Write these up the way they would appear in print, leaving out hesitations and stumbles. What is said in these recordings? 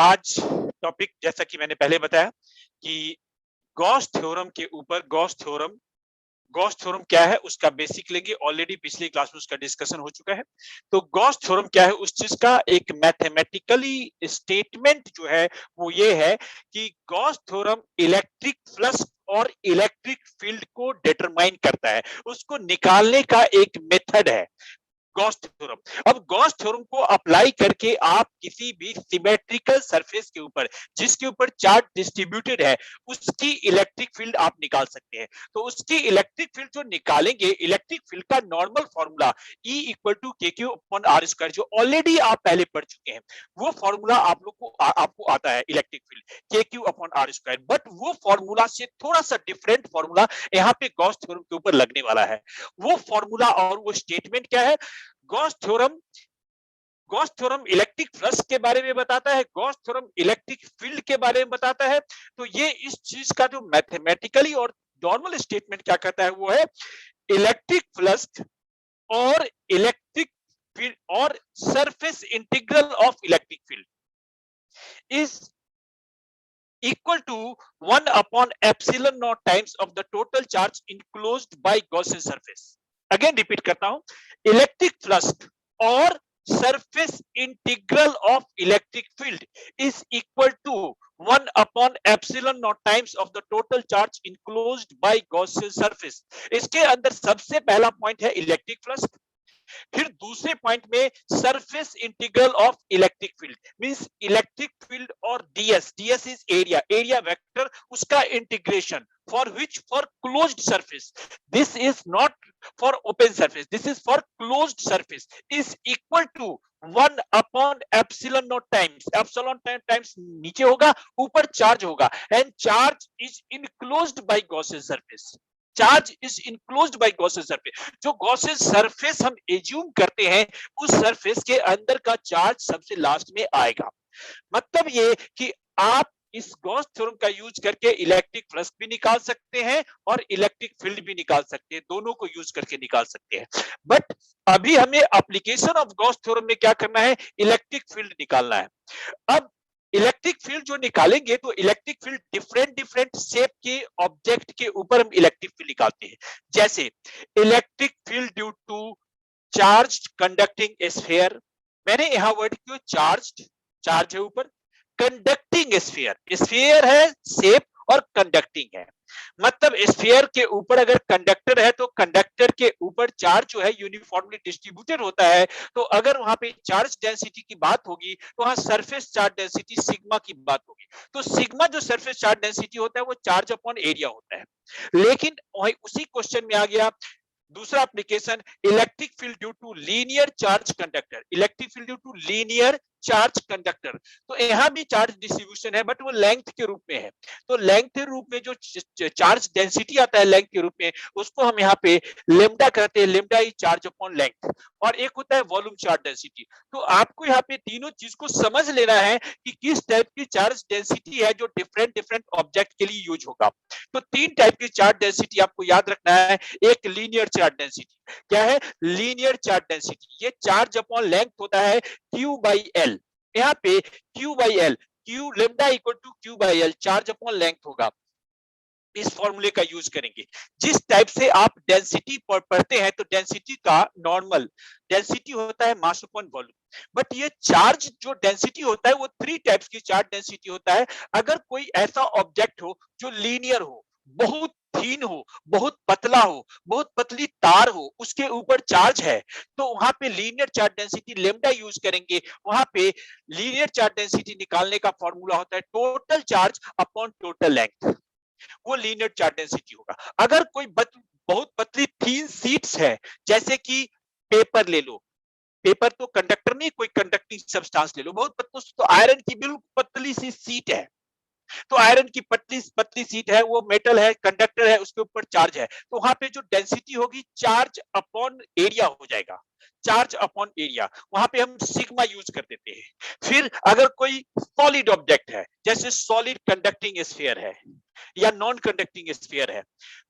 आज टॉपिक जैसा कि मैंने पहले बताया कि गॉस थ्योरम के ऊपर गॉस थ्योरम क्या है उसका बेसिक लेंगे। ऑलरेडी पिछली क्लास में उसका डिस्कशन हो चुका है। तो गॉस थ्योरम क्या है, उस चीज का एक मैथमेटिकली स्टेटमेंट जो है वो ये है कि गॉस थ्योरम इलेक्ट्रिक फ्लक्स और इलेक्ट्रिक फील्ड को डिटरमाइन करता है, उसको निकालने का एक मेथड है गॉस थ्योरम। अब गॉस थ्योरम को अप्लाई करके आप किसी भी सिमेट्रिकल सरफेस के ऊपर जिसके ऊपर चार्ज डिस्ट्रीब्यूटेड है उसकी इलेक्ट्रिक फील्ड आप निकाल सकते हैं। तो उसकी इलेक्ट्रिक फील्ड जो निकालेंगे, इलेक्ट्रिक फील्ड का normal formula E equal to K Q upon R square, जो ऑलरेडी आप पहले पढ़ चुके हैं, वो फॉर्मूला आप लोग को आपको आता है electric field K Q upon R square. But वो फॉर्मूला से थोड़ा सा डिफरेंट फॉर्मूला यहाँ पे गॉस थ्योरम के ऊपर लगने वाला है। वो फॉर्मूला और वो स्टेटमेंट क्या है? गॉस थ्योरम इलेक्ट्रिक फ्लक्स के बारे में बताता है, गॉस थ्योरम इलेक्ट्रिक फील्ड के बारे में बताता है। तो ये इस चीज का जो मैथमेटिकली और नॉर्मल स्टेटमेंट क्या कहता है वो है इलेक्ट्रिक फ्लक्स और इलेक्ट्रिक फील्ड और surface integral of electric field is equal to 1 upon epsilon naught times of the total charge enclosed by Gaussian surface. Again repeat करता हूं, इलेक्ट्रिक फ्लक्स और surface integral of electric field is equal to 1 upon epsilon naught times of the total charge enclosed by Gaussian surface. इसके अंदर सबसे पहला point है electric flux, फिर दूसरे पॉइंट में surface integral of electric field means electric field और DS is area vector, उसका integration for which for closed surface, this is not for open surface, this is for closed surface, is equal to 1 upon epsilon not times, epsilon times नीचे होगा, ऊपर charge होगा, and charge is enclosed by Gaussian surface, charge is enclosed by Gaussian surface. जो Gaussian surface हम assume करते हैं उस surface के अंदर का चार्ज सबसे लास्ट में आएगा। मतलब ये कि आप इस गॉस थ्योरम का यूज करके इलेक्ट्रिक फ्लक्स भी निकाल सकते हैं और इलेक्ट्रिक फील्ड भी निकाल सकते हैं, दोनों को यूज करके निकाल सकते हैं। बट अभी हमें एप्लीकेशन ऑफ गॉस थ्योरम में क्या करना है, इलेक्ट्रिक फील्ड निकालना है। अब इलेक्ट्रिक फील्ड जो निकालेंगे तो इलेक्ट्रिक फील्ड डिफरेंट शेप के ऑब्जेक्ट के ऊपर हम इलेक्ट्रिक फील्ड निकालते हैं। जैसे electric field due to charged conducting sphere, मैंने यहां वर्ड क्यों चार्ज है ऊपर, कंडक्टिंग स्फीयर है शेप और कंडक्टिंग है, मतलब स्फीयर के ऊपर अगर कंडक्टर है तो कंडक्टर के ऊपर चार्ज जो है यूनिफॉर्मली डिस्ट्रीब्यूटेड होता है। तो अगर वहां पे चार्ज डेंसिटी की बात होगी तो वहां सरफेस चार्ज डेंसिटी सिग्मा की बात होगी। तो सिग्मा जो सरफेस चार्ज डेंसिटी होता है वो चार्ज अपॉन एरिया होता है। लेकिन उसी क्वेश्चन में आ गया दूसरा application, electric field due to linear charge conductor, electric field due to linear charge conductor. तो यहां भी चार्ज डिस्ट्रीब्यूशन है बट वो लेंथ के रूप में है। तो लेंथ के रूप में जो चार्ज डेंसिटी आता है लेंथ के रूप में, उसको हम यहाँ पे लेमडा कहते हैं, lambda is charge upon length. और एक होता है वॉल्यूम चार्ज डेंसिटी। तो आपको यहाँ पे तीनों चीज को समझ लेना है कि किस टाइप की चार्ज डेंसिटी है जो डिफरेंट ऑब्जेक्ट के लिए यूज होगा। तो तीन टाइप की चार्ज डेंसिटी आपको याद रखना है। एक लीनियर चार्ज डेंसिटी, क्या है लीनियर चार्ज डेंसिटी, ये चार्ज अपॉन लेंथ होता है Q बाई एल। यहाँ पे Q by L, Q lambda equal to Q by L, charge upon length होगा। इस फॉर्मूले का यूज करेंगे। जिस टाइप से आप डेंसिटी पढ़ते हैं तो डेंसिटी का नॉर्मल डेंसिटी होता है मास अपॉन वॉल्यूम, बट ये चार्ज जो डेंसिटी होता है वो थ्री टाइप्स की चार्ज डेंसिटी होता है। अगर कोई ऐसा ऑब्जेक्ट हो जो लीनियर हो, बहुत थीन हो, बहुत पतला हो, बहुत पतली तार हो, उसके ऊपर चार्ज है, तो वहां पे linear charge density lambda use करेंगे। वहां पे लीनियर चार्ज डेंसिटी निकालने का फॉर्मूला होता है total charge upon total length, वो लीनियर चार्ज डेंसिटी होगा। अगर कोई बहुत पतली थीन शीट्स है, जैसे कि पेपर ले लो, पेपर तो कंडक्टर नहीं, कोई कंडक्टिंग सब्सटेंस ले लो, बहुत पतली, तो आयरन की बिल्कुल पतली सी शीट है, तो आयरन की पतली शीट है, वो मेटल है, कंडक्टर है, उसके ऊपर चार्ज है, तो वहां पे जो डेंसिटी होगी चार्ज अपॉन एरिया हो जाएगा, चार्ज अपॉन एरिया, वहां पे हम सिग्मा यूज कर देते हैं। फिर अगर कोई सॉलिड ऑब्जेक्ट है, जैसे सॉलिड कंडक्टिंग स्फीयर है या नॉन कंडक्टिंग स्फीयर है,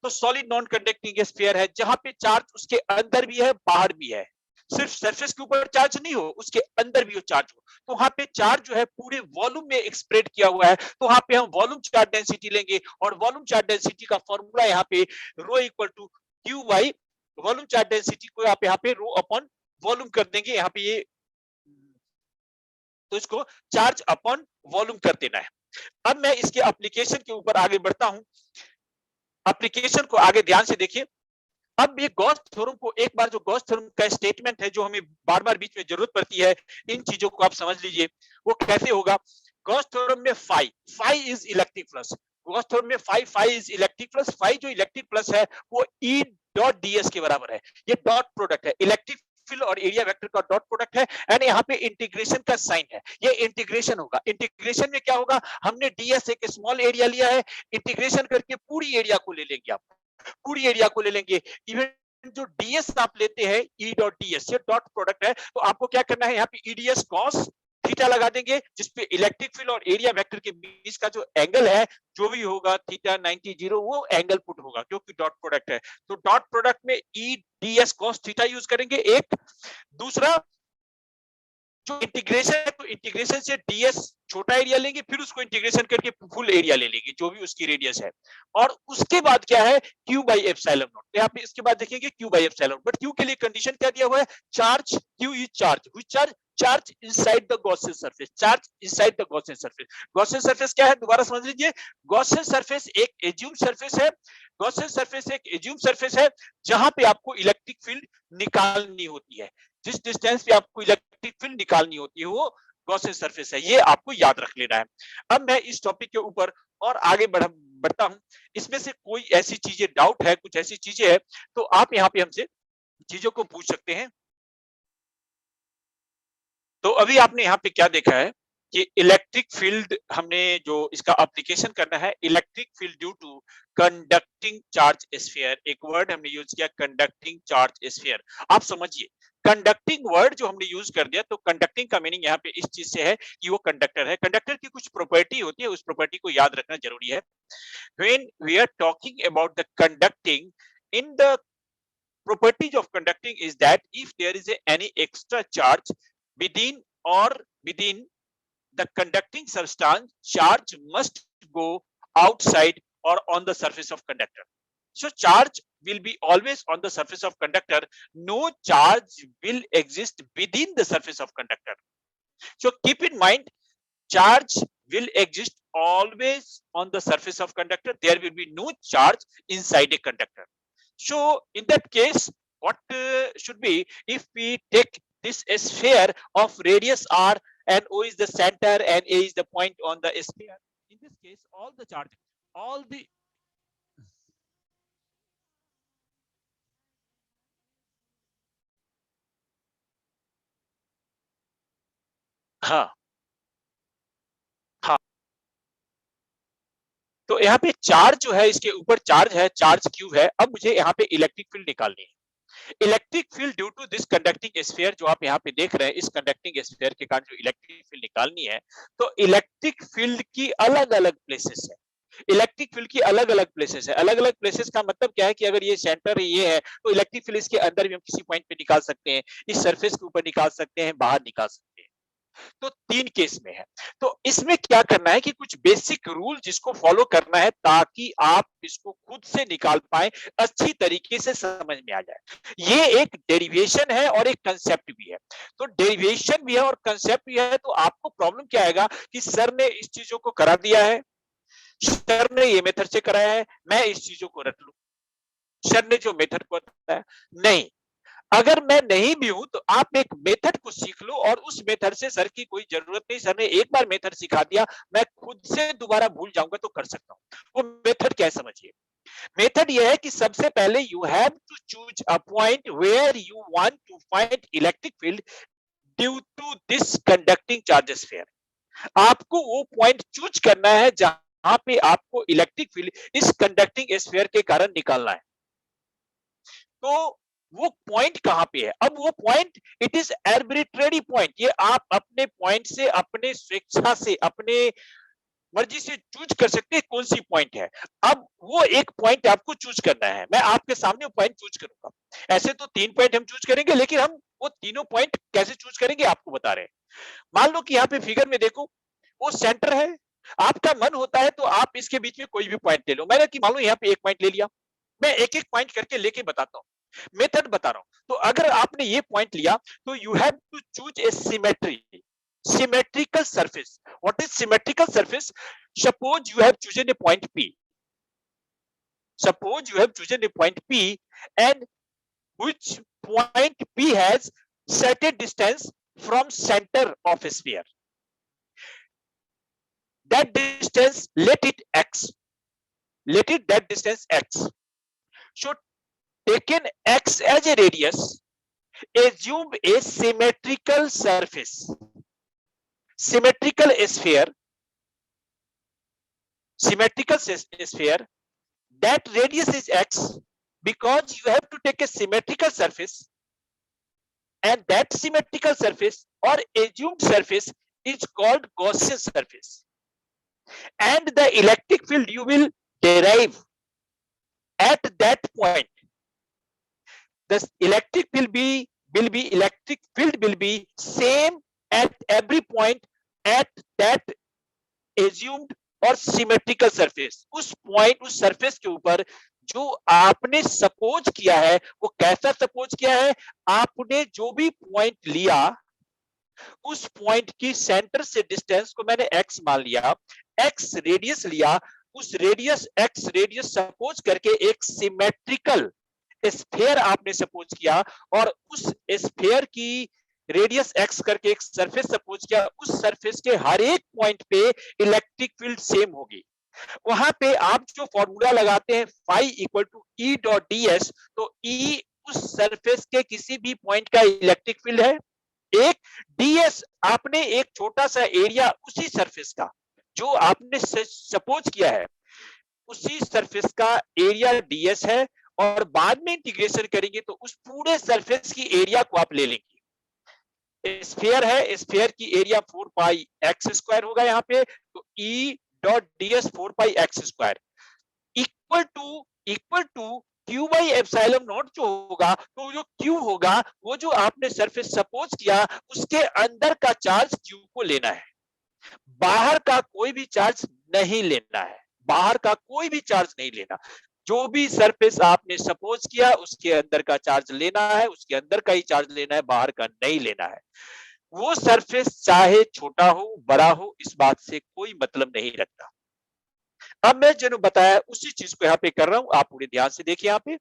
तो सॉलिड नॉन कंडक्टिंग स्फीयर है जहां पे चार्ज उसके अंदर भी है बाहर भी है, सिर्फ सरफेस के ऊपर चार्ज नहीं हो, उसके अंदर भी हो चार्ज हो, तो वहां पे चार्ज जो है पूरे वॉल्यूम में स्प्रेड किया हुआ है, तो वहां पे हम वॉल्यूम चार्ज डेंसिटी लेंगे और वॉल्यूम चार्ज डेंसिटी का फॉर्मूला यहाँ पे rho equal to Q by volume charge density को आप यहाँ पे रो अपॉन वॉल्यूम कर देंगे, यहाँ पे ये तो इसको चार्ज अपॉन वॉल्यूम कर देना है। अब मैं इसके एप्लीकेशन के ऊपर आगे बढ़ता हूं। एप्लीकेशन को आगे ध्यान से देखिए। अब ये गॉस थ्योरम को एक बार जो गॉस थ्योरम का स्टेटमेंट है जो हमें बार-बार बीच में जरूरत पड़ती है, इन चीजों को आप समझ लीजिए। वो कैसे होगा? गॉस थ्योरम में phi is electric flux. Gauss theorem में phi is electric flux. Phi जो इलेक्ट्रिक फ्लक्स है वो ई डॉट डीएस के बराबर है। ये डॉट प्रोडक्ट है, इलेक्ट्रिक फील्ड और एरिया वेक्टर का डॉट प्रोडक्ट है, एंड यहाँ पे इंटीग्रेशन का साइन है। ये इंटीग्रेशन होगा। इंटीग्रेशन में क्या होगा? हमने डीएस एक स्मॉल एरिया लिया है, इंटीग्रेशन करके पूरी एरिया को ले लेंगे आप, पूरी एरिया को ले लेंगे। इवन जो डीएस आप लेते हैं ई डॉट डीएस, ये डॉट प्रोडक्ट है, तो आपको क्या करना है? यहाँ पे ईडीएस कॉस थीटा लगा देंगे, जिसपे इलेक्ट्रिक फील्ड और एरिया वेक्टर के बीच का जो एंगल है जो भी होगा थीटा 90 जीरो, वो एंगल पुट होगा क्योंकि डॉट प्रोडक्ट है। तो डॉट प्रोडक्ट में ई डीएस कॉस थीटा यूज करेंगे एक। दूसरा जो इंटीग्रेशन है, तो इंटीग्रेशन से डीएस छोटा एरिया लेंगे, फिर उसको इंटीग्रेशन करके फुल एरिया ले लेंगे जो भी उसकी रेडियस है, और उसके बाद क्या है? Q by epsilon not. यहाँ पे इसके बाद देखेंगे Q by epsilon, but Q के लिए कंडीशन क्या दिया हुआ है? Charge, Q is charge, which charge inside the Gaussian surface, charge inside the Gaussian surface. Gaussian surface क्या है? दोबारा समझ लीजिए। गॉसियन सरफेस एक एज्यूम सरफेस है। गॉसियन सरफेस एक एज्यूम सरफेस है जहां पे आपको इलेक्ट्रिक फील्ड निकालनी होती है। जिस डिस्टेंस पे आपको इलेक्ट्रिक फील्ड निकालनी होती है वो गॉसियन सरफेस है। ये आपको याद रख लेना है। अब मैं इस टॉपिक के ऊपर और आगे बढ़ता हूं। इसमें से कोई ऐसी चीजें डाउट है, कुछ ऐसी चीजें है, तो आप यहाँ पे हमसे चीजों को पूछ सकते हैं। तो अभी आपने यहाँ पे क्या देखा है कि इलेक्ट्रिक फील्ड, हमने जो इसका एप्लीकेशन करना है, electric field due to conducting charge sphere. एक वर्ड हमने यूज किया, कंडक्टिंग चार्ज स्फीयर। आप समझिए, कंडक्टिंग वर्ड जो हमने यूज कर दिया, तो कंडक्टिंग का मीनिंग यहाँ पे इस चीज से है कि वो कंडक्टर है। कंडक्टर की कुछ प्रॉपर्टी होती है, उस प्रॉपर्टी को याद रखना जरूरी है। When we are talking about the conducting, in the properties of conducting is that if there is any extra charge within or within the conducting substance, charge must go outside or on the surface of conductor. So charge will be always on the surface of conductor. No charge will exist within the surface of conductor. So keep in mind, charge will exist always on the surface of conductor. There will be no charge inside a conductor. So in that case, what should be, if we take this sphere of radius r and O is the center and A is the point on the sphere. In this case, all the charge, all the हाँ हाँ, तो यहाँ पे charge जो है, इसके ऊपर charge है, चार्ज क्यू है। अब मुझे यहाँ पे इलेक्ट्रिक फील्ड निकालनी है। Electric field due to this conducting sphere, जो आप यहाँ पे देख रहे हैं, इस कंडक्टिंग स्फीयर के कारण जो इलेक्ट्रिक फील्ड निकालनी है, तो इलेक्ट्रिक फील्ड की अलग अलग प्लेसेस है। इलेक्ट्रिक फील्ड की अलग अलग प्लेसेस है। अलग अलग प्लेसेस का मतलब क्या है कि अगर ये सेंटर ये है, तो इलेक्ट्रिक फील्ड इसके अंदर भी हम किसी पॉइंट पे निकाल सकते हैं, इस सरफेस के ऊपर निकाल सकते हैं, बाहर निकाल सकते हैं। तो 3 केस में है। तो इसमें क्या करना है कि कुछ बेसिक रूल जिसको फॉलो करना है ताकि आप इसको खुद से निकाल पाए, अच्छी तरीके से समझ में आ जाए। ये एक डेरिवेशन है और एक कंसेप्ट भी है। तो डेरिवेशन भी है और कंसेप्ट भी है, तो आपको प्रॉब्लम क्या आएगा कि सर ने इस चीजों को करा दिया है, सर ने ये मेथड से कराया है, मैं इस चीजों को रट लूं। सर ने जो मेथड को बताया, नहीं। अगर मैं नहीं भी हूं, तो आप एक मेथड को सीख लो और उस मेथड से सर की कोई जरूरत नहीं। सर ने एक बार मेथड सिखा दिया, मैं खुद से दोबारा भूल जाऊंगा तो कर सकता हूं। वो मेथड क्या है समझिए। मेथड ये है कि सबसे पहले you have to choose a point where you want to find electric field due to this conducting charge sphere. आपको वो पॉइंट चूज करना है जहां पे आपको इलेक्ट्रिक फील्ड इस कंडक्टिंग स्फीयर के कारण निकालना है। तो वो पॉइंट कहां पे है? अब वो point, it is arbitrary point. ये आप अपने पॉइंट से, अपने स्वेच्छा से, अपने मर्जी से चूज कर सकते हैं कौन सी पॉइंट है। अब वो एक पॉइंट आपको चूज करना है। मैं आपके सामने वो पॉइंट चूज करूंगा। ऐसे तो 3 पॉइंट हम चूज करेंगे, लेकिन हम वो तीनों पॉइंट कैसे चूज करेंगे आपको बता रहे हैं। मान लो कि यहाँ पे फिगर में देखो, वो सेंटर है, आपका मन होता है तो आप इसके बीच में कोई भी पॉइंट ले लो। मैंने कि मान लो यहाँ पे एक पॉइंट ले लिया, मैं एक एक पॉइंट करके लेके बताता हूँ, मेथड बता रहा हूँ। तो अगर आपने ये पॉइंट लिया तो you have to choose a symmetry, symmetrical surface. What is symmetrical surface? Suppose you have chosen a point P. Suppose you have chosen a point P, and which point P has certain distance from center of a sphere. That distance, let it x. Let it that distance x. So taken x as a radius, assume a symmetrical surface, symmetrical sphere, symmetrical sphere. That radius is x because you have to take a symmetrical surface, and that symmetrical surface or assumed surface is called Gaussian surface, and the electric field you will derive at that point, the electric field will be same at every point at that assumed और symmetrical surface. उस point, उस surface के ऊपर जो आपने suppose किया है, वो कैसा सपोज किया है, आपने जो भी पॉइंट लिया उस पॉइंट की सेंटर से डिस्टेंस को मैंने x मान लिया, x रेडियस लिया, उस रेडियस x रेडियस सपोज करके एक सिमेट्रिकल स्फीयर आपने सपोज किया, और उस स्फीयर की रेडियस x करके एक सरफेस सपोज किया, उस सरफेस के हर एक पॉइंट पे इलेक्ट्रिक फील्ड सेम होगी। वहां पे आप जो फॉर्मूला लगाते हैं phi equal to E dot D S, तो ई उस सरफेस के किसी भी पॉइंट का इलेक्ट्रिक फील्ड है, एक ds आपने एक छोटा सा एरिया उसी सरफेस का जो आपने सपोज किया है, उसी सरफेस का एरिया ds है, और बाद में इंटीग्रेशन करेंगे तो उस पूरे सरफेस की एरिया को आप ले लेंगे। स्फीयर है, स्फीयर की एरिया 4 पाई एक्स स्क्वायर होगा यहाँ पे, तो E dot ds 4 pi x square equal to Q by epsilon not जो होगा, तो जो क्यू होगा वो जो आपने सरफेस सपोज किया उसके अंदर का चार्ज क्यू को लेना है, बाहर का कोई भी चार्ज नहीं लेना है, बाहर का कोई भी चार्ज नहीं लेना। जो भी सरफेस आपने सपोज किया उसके अंदर का चार्ज लेना है, उसके अंदर का ही चार्ज लेना है, बाहर का नहीं लेना है। वो सरफेस चाहे छोटा हो बड़ा हो, इस बात से कोई मतलब नहीं रखता। अब मैं जो बताया उसी चीज को यहाँ पे कर रहा हूं, आप पूरे ध्यान से देखिए। यहाँ पे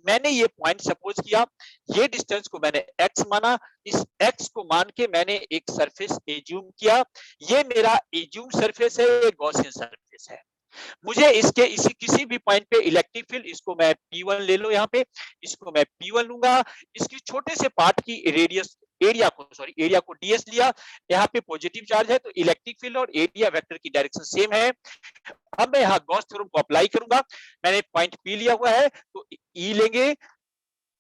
मैंने ये पॉइंट सपोज किया, ये डिस्टेंस को मैंने x माना, इस x को मान के मैंने एक सरफेस एज्यूम किया, ये मेरा एज्यूम सरफेस है, ये गॉसियन सरफेस है। मुझे इसके इसी किसी भी पॉइंट पे इलेक्ट्रिक फील्ड, इसको मैं P1 ले लो, यहाँ पे इसको मैं P1 लूंगा, इसकी छोटे से पार्ट की रेडियस एरिया को ds लिया, यहाँ पे पॉजिटिव चार्ज है तो इलेक्ट्रिक फील्ड और एरिया वेक्टर की डायरेक्शन सेम है। अब मैं यहाँ गॉस थ्योरम को अप्लाई करूंगा, मैंने पॉइंट P लिया हुआ है तो E लेंगे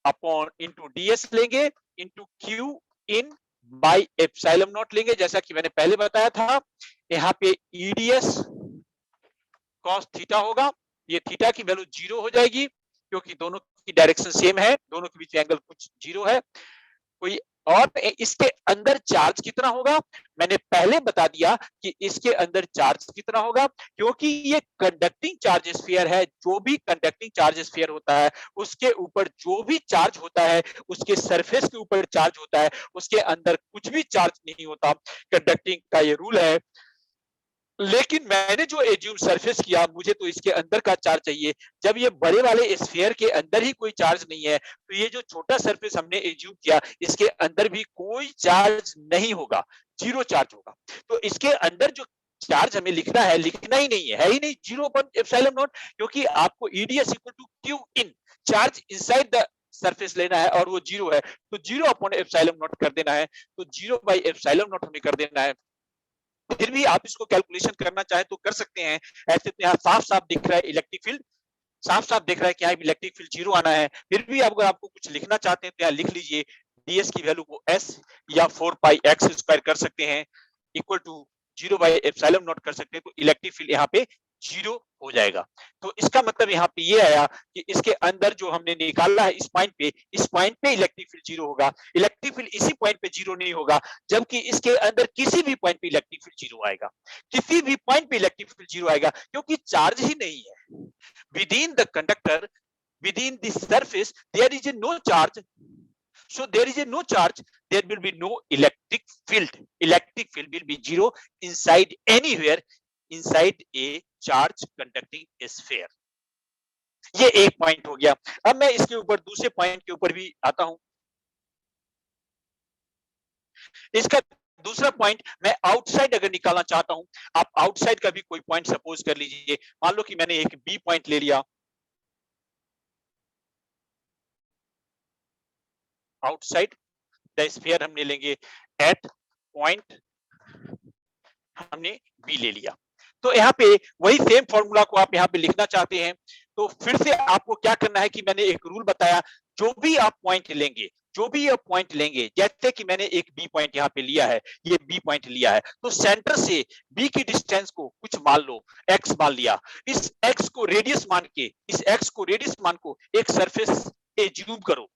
अपॉन इंटू ds लेंगे into Q in by epsilon not लेंगे, जैसा कि मैंने पहले बताया था। यहाँ पे EDS cos थीटा होगा, ये थीटा की वैल्यू 0 हो जाएगी क्योंकि दोनों की डायरेक्शन सेम है, दोनों के बीच एंगल कुछ 0 है। कोई और इसके अंदर चार्ज कितना होगा, मैंने पहले बता दिया कि इसके अंदर चार्ज कितना होगा, क्योंकि ये कंडक्टिंग चार्ज स्फीयर है। जो भी कंडक्टिंग चार्ज स्फीयर होता है उसके ऊपर जो भी चार्ज होता है, उसके सरफेस के ऊपर चार्ज होता है, उसके अंदर कुछ भी चार्ज नहीं होता। कंडक्टिंग का ये रूल है। लेकिन मैंने जो एज्यूम सरफेस किया, मुझे तो इसके अंदर का चार्ज चाहिए। जब ये बड़े वाले स्फीयर के अंदर ही कोई चार्ज नहीं है, तो ये जो छोटा सरफेस हमने एज्यूम किया इसके अंदर भी कोई चार्ज नहीं होगा, 0 चार्ज होगा। तो इसके अंदर जो चार्ज हमें लिखना है, लिखना ही नहीं है ही नहीं, 0 अपॉन एप्सिलॉन नॉट, क्योंकि आपको EDS equal to Q in charge inside the surface लेना है और वो 0 है, तो 0 अपॉन एप्सिलॉन नॉट कर देना है, तो 0 बाई एप्सिलॉन नॉट हमें कर देना है। फिर भी आप इसको कैलकुलेशन करना चाहे तो कर सकते हैं। ऐसे तो यहाँ साफ साफ दिख रहा है इलेक्ट्रिक फील्ड, साफ साफ दिख रहा है कि यहाँ इलेक्ट्रिक फील्ड 0 आना है। फिर भी अगर आपको कुछ लिखना चाहते हैं तो यहाँ लिख लीजिए, ds की वैल्यू को s या 4 पाई एक्स स्क्वायर कर सकते हैं, equal to 0 by epsilon not कर सकते हैं, तो इलेक्ट्रिक फील्ड यहाँ पे 0 हो जाएगा। तो इसका मतलब यहाँ पे ये आया कि इसके अंदर जो हमने निकाला है इस पॉइंट पे इलेक्ट्रिक फील्ड 0 होगा। इलेक्ट्रिक फील्ड इसी पॉइंट पे 0 नहीं होगा, जबकि इसके अंदर किसी भी पॉइंट पे इलेक्ट्रिक फील्ड 0 आएगा। किसी भी पॉइंट पे इलेक्ट्रिक फील्ड 0 आएगा क्योंकि चार्ज ही नहीं है। Within the conductor, within the surface there is a no charge, so there is a no charge, there will be no electric field will be 0 inside anywhere inside a charge conducting sphere। ये एक point हो गया। अब मैं इसके ऊपर दूसरे point के ऊपर भी आता हूं। इसका दूसरा पॉइंट मैं आउटसाइड अगर निकालना चाहता हूं, आप आउटसाइड का भी कोई पॉइंट सपोज कर लीजिए। मान लो कि मैंने एक बी पॉइंट ले लिया, आउटसाइड द स्फीयर हमने लेंगे एट पॉइंट, हमने बी ले लिया। तो यहाँ पे वही सेम फॉर्मूला को आप यहाँ पे लिखना चाहते हैं, तो फिर से आपको क्या करना है कि मैंने एक रूल बताया, जो भी आप पॉइंट लेंगे, जो भी आप पॉइंट लेंगे, जैसे कि मैंने एक बी पॉइंट यहाँ पे लिया है, ये बी पॉइंट लिया है, तो सेंटर से बी की डिस्टेंस को कुछ मान लो एक्स मान लिया, इस एक्स को रेडियस मान के, इस एक्स को रेडियस मान को एक सरफेस एज्यूम करो,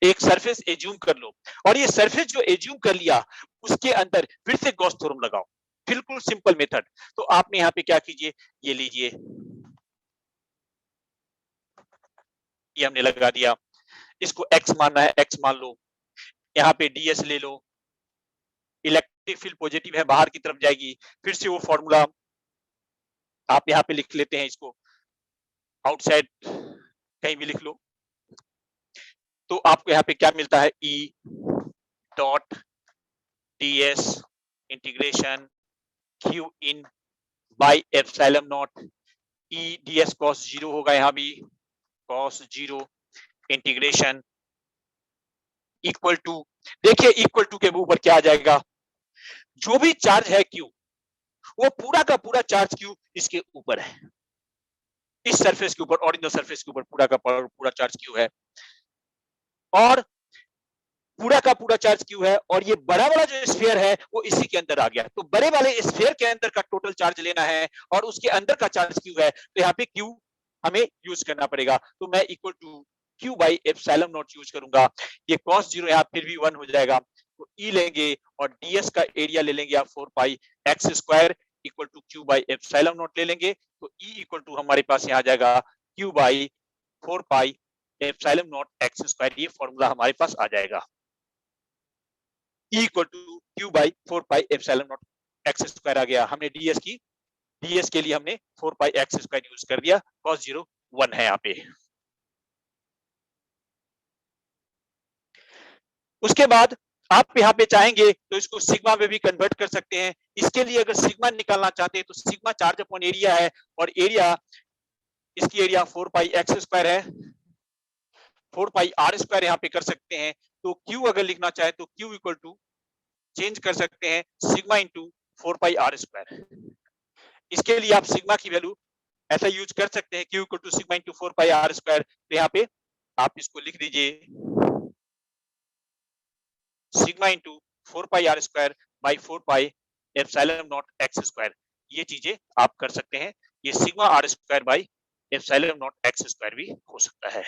एक सरफेस एज्यूम कर लो, और ये सरफेस जो एज्यूम कर लिया उसके अंदर फिर से गॉस थ्योरम लगाओ। बिल्कुल सिंपल मेथड। तो आपने यहाँ पे क्या कीजिए, ये लीजिए, ये हमने लगा दिया, इसको x मानना है, x मान लो, यहाँ पे ds ले लो, इलेक्ट्रिक फील्ड पॉजिटिव है, बाहर की तरफ जाएगी, फिर से वो फॉर्मूला आप यहाँ पे लिख लेते हैं, इसको आउटसाइड कहीं भी लिख लो। तो आपको यहाँ पे क्या मिलता है, E dot ds integration q in by epsilon not, E ds cos 0 होगा, यहाँ भी cos 0 इंटीग्रेशन इक्वल टू, देखिए इक्वल टू के ऊपर क्या आ जाएगा, जो भी चार्ज है Q, वो पूरा का पूरा चार्ज Q इसके ऊपर है, इस सरफेस के ऊपर, ऑरिजिनल सरफेस के ऊपर पूरा का पूरा चार्ज Q है, और पूरा का पूरा चार्ज Q है, और ये बड़ा वाला जो स्फीयर है वो इसी के अंदर आ गया। तो बड़े वाले स्फीयर के अंदर का टोटल चार्ज लेना है और उसके अंदर का चार्ज Q है, तो यहाँ पे Q हमें यूज करना पड़ेगा। तो मैं equal to Q by epsilon not use करूंगा। ये cos 0 यहाँ फिर भी 1 हो जाएगा, तो E लेंगे और ds का एरिया ले लेंगे आप 4 pi x square equal to Q by epsilon not ले लेंगे, तो E इक्वल टू हमारे पास यहाँ आ जाएगा Q by 4 pi epsilon naught x square, ये फॉर्मूला हमारे पास आ जाएगा। E equal to Q by 4 pi epsilon naught x square आ गया। हमने ds के लिए हमने 4 पाई x स्क्वायर यूज कर दिया, cos 0 1 है यहाँ पे। उसके बाद आप यहाँ पे चाहेंगे तो इसको सिग्मा में भी कन्वर्ट कर सकते हैं। इसके लिए अगर सिग्मा निकालना चाहते हैं तो सिग्मा चार्ज अपॉन एरिया है, और एरिया, इसकी एरिया 4 पाई एक्स स्क्वायर है, 4 पाई आर स्क्वायर यहाँ पे कर सकते हैं। तो Q अगर लिखना चाहे तो Q इक्वल टू चेंज कर सकते हैं sigma into 4 pi R square. इसके लिए आप सिग्मा की वैल्यू ऐसा यूज कर सकते हैं, Q equal to sigma into 4 pi R square. तो यहाँ पे आप इसको लिख दीजिए sigma into 4 pi R square by 4 pi epsilon not x square. ये चीजें आप कर सकते हैं। ये sigma R square by epsilon not x square भी हो सकता है।